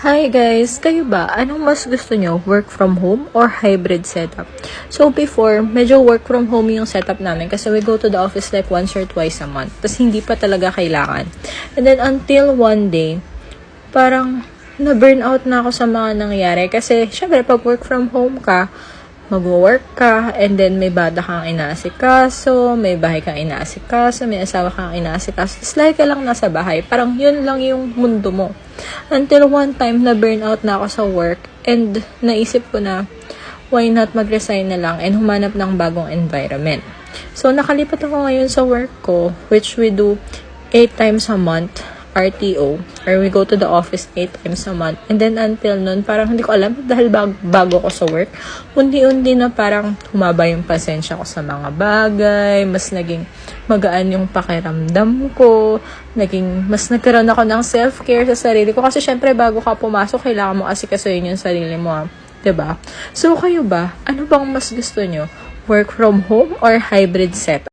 Hi guys! Kayo ba? Anong mas gusto nyo? Work from home or hybrid setup? So before, medyo work from home yung setup namin kasi we go to the office like once or twice a month. Tapos hindi pa talaga kailangan. And then until one day, parang na-burnout na ako sa mga nangyari. Kasi syempre pag work from home ka, mag-work ka, and then may bata kang inaasikaso, may bahay kang inaasikaso, may asawa kang inaasikaso. Tapos lagi ka lang nasa bahay. Parang yun lang yung mundo mo. Until one time, na-burnout na ako sa work, and naisip ko na, why not mag-resign na lang and humanap ng bagong environment. So, nakalipat ako ngayon sa work ko, which we do 8 times a month, RTO, or we go to the office 8 times a month. And then until nun, parang hindi ko alam, dahil bago ko sa work, undi-undi na parang humaba yung pasensya ko sa mga bagay, mas naging magaan yung pakiramdam ko, mas nagkaroon ako ng self-care sa sarili ko. Kasi syempre, bago ka pumasok, kailangan mo asikasuhin yung sarili mo. 'Di ba? So, kayo ba? Ano bang mas gusto nyo? Work from home or hybrid setup?